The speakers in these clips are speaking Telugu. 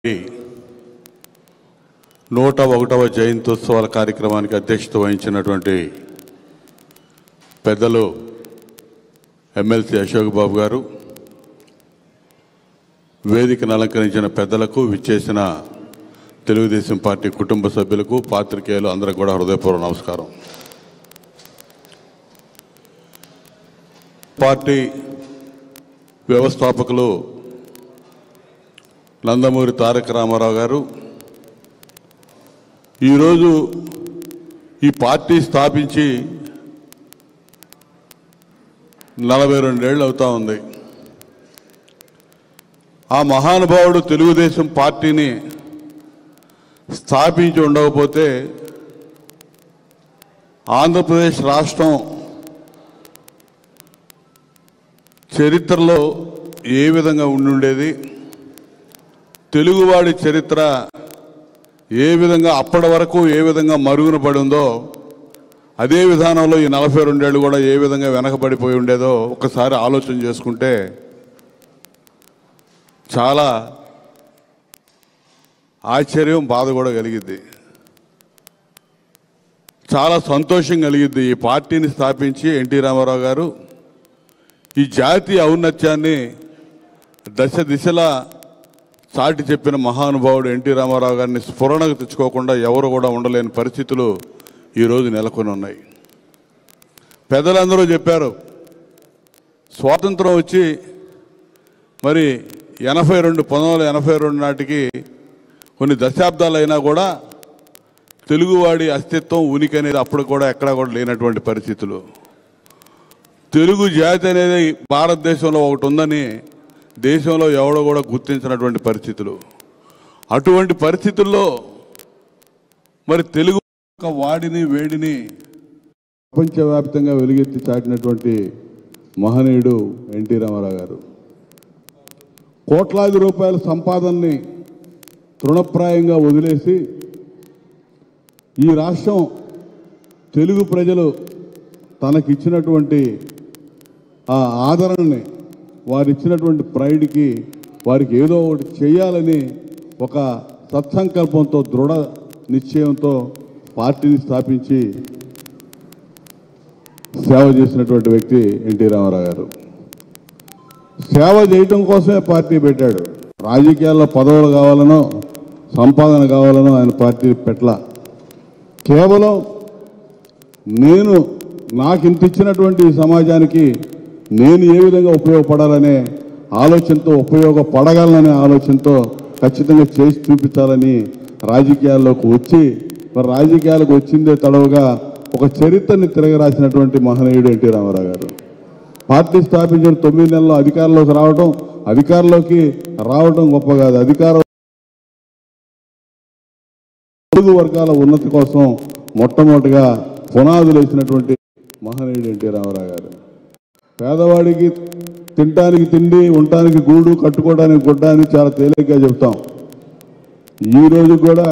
101వ జయంత్యోత్సవాల కార్యక్రమానికి అధ్యక్షత వహించినటువంటి పెద్దలు ఎమ్మెల్సీ అశోక్ బాబు గారు, వేదికను అలంకరించిన పెద్దలకు, విచ్చేసిన తెలుగుదేశం పార్టీ కుటుంబ సభ్యులకు, పాత్రికేయులు అందరికీ కూడా హృదయపూర్వక నమస్కారం. పార్టీ వ్యవస్థాపకులు నందమూరి తారక రామారావు గారు ఈరోజు ఈ పార్టీ స్థాపించి 42 ఏళ్ళు అవుతా ఉంది. ఆ మహానుభావుడు తెలుగుదేశం పార్టీని స్థాపించి ఉండకపోతే ఆంధ్రప్రదేశ్ రాష్ట్రం చరిత్రలో ఏ విధంగా ఉండుండేది, తెలుగువాడి చరిత్ర ఏ విధంగా అప్పటి వరకు ఏ విధంగా మరుగున పడి ఉందో అదే విధానంలో ఈ 42 ఏళ్ళు కూడా ఏ విధంగా వెనకబడిపోయి ఉండేదో ఒకసారి ఆలోచన చేసుకుంటే చాలా ఆశ్చర్యం, బాధ కూడా కలిగిద్ది. చాలా సంతోషం కలిగిద్ది. ఈ పార్టీని స్థాపించి ఎన్టీ రామారావు గారు ఈ జాతీయ ఔన్నత్యాన్ని దశ దిశలా చాటి చెప్పిన మహానుభావుడు ఎన్టీ రామారావు గారిని స్ఫురణకు తెచ్చుకోకుండా ఎవరు కూడా ఉండలేని పరిస్థితులు ఈరోజు నెలకొని ఉన్నాయి. పెద్దలందరూ చెప్పారు, స్వాతంత్రం వచ్చి మరి 1982 నాటికి కొన్ని దశాబ్దాలు అయినా కూడా తెలుగువాడి అస్తిత్వం, ఉనికి అనేది అప్పుడు కూడా ఎక్కడా కూడా లేనటువంటి పరిస్థితులు. తెలుగు జాతి అనేది భారతదేశంలో ఒకటి ఉందని దేశంలో ఎవడో కూడా గుర్తించినటువంటి పరిస్థితులు. అటువంటి పరిస్థితుల్లో మరి తెలుగు వాడిని వేడిని ప్రపంచవ్యాప్తంగా వెలుగెత్తి చాటినటువంటి మహనీయుడు ఎన్టీ రామారావు గారు. కోట్లాది రూపాయల సంపాదనని తృణప్రాయంగా వదిలేసి ఈ రాష్ట్రం తెలుగు ప్రజలు తనకిచ్చినటువంటి ఆ ఆదరణని, వారిచ్చినటువంటి ప్రైడ్కి వారికి ఏదో ఒకటి చేయాలని ఒక సత్సంకల్పంతో, దృఢ నిశ్చయంతో పార్టీని స్థాపించి సేవ చేసినటువంటి వ్యక్తి ఎన్టీ రామారావు గారు. సేవ చేయటం కోసమే పార్టీ పెట్టాడు. రాజకీయాల్లో పదవులు కావాలనో సంపాదన కావాలనో ఆయన పార్టీ పెట్టలా. కేవలం నాకు ఇంత ఇచ్చినటువంటి సమాజానికి నేను ఏ విధంగా ఉపయోగపడాలనే ఆలోచనతో, ఉపయోగపడగలననే ఆలోచనతో ఖచ్చితంగా చేసి చూపించాలని రాజకీయాల్లోకి వచ్చి, మరి రాజకీయాలకు వచ్చిందే తడవుగా ఒక చరిత్రని తిరగరాసినటువంటి మహనీయుడు ఎన్టీ రామారావు గారు. పార్టీ స్థాపించిన 9 నెలల్లో అధికారంలోకి రావడం గొప్ప కాదు. అధికారం తెలుగు వర్గాల ఉన్నతి కోసం మొట్టమొదటిగా పునాదులు వేసినటువంటి మహనీయుడు ఎన్టీ రామారావు గారు. పేదవాడికి తినడానికి తిండి, ఉండటానికి గూడు, కట్టుకోవడానికి గుడ్డ అని చాలా తేలిగ్గా చెప్తాం. ఈరోజు కూడా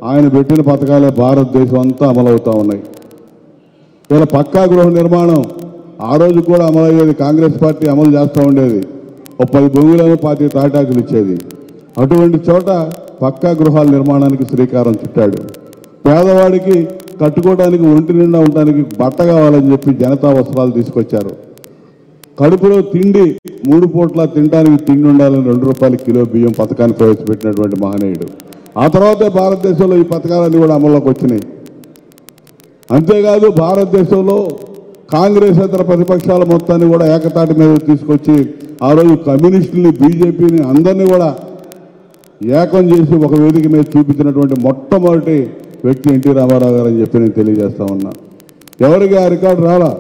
ఆయన పెట్టిన పథకాలే భారతదేశం అంతా అమలవుతూ ఉన్నాయి. ఇలా పక్కా గృహ నిర్మాణం ఆ రోజు కూడా అమలయ్యేది. కాంగ్రెస్ పార్టీ అమలు చేస్తూ ఉండేది. 10 భూములను 5 తాటాకులు ఇచ్చేది. అటువంటి చోట పక్కా గృహాల నిర్మాణానికి శ్రీకారం చుట్టాడు. పేదవాడికి కట్టుకోవడానికి, ఒంటి నిండా ఉండడానికి బట్ట కావాలని చెప్పి జనతా వస్త్రాలు తీసుకొచ్చారు. కడుపులో తిండి, 3 పూట్ల తినడానికి తిండి ఉండాలని 2 రూపాయల కిలో బియ్యం పథకాన్ని ప్రవేశపెట్టినటువంటి మహనీయుడు. ఆ తర్వాతే భారతదేశంలో ఈ పథకాలన్నీ కూడా అమల్లోకి వచ్చినాయి. అంతేకాదు భారతదేశంలో కాంగ్రెస్ ఇతర ప్రతిపక్షాల మొత్తాన్ని కూడా ఏకతాటి మీద తీసుకొచ్చి ఆ రోజు కమ్యూనిస్టుల్ని, బీజేపీని అందరినీ కూడా ఏకం చేసి ఒక వేదిక మీద చూపించినటువంటి మొట్టమొదటి వ్యక్తి ఎన్టీ రామారావు గారు అని చెప్పి నేను తెలియజేస్తా ఉన్నా. ఎవరికి ఆ రికార్డు రాలా.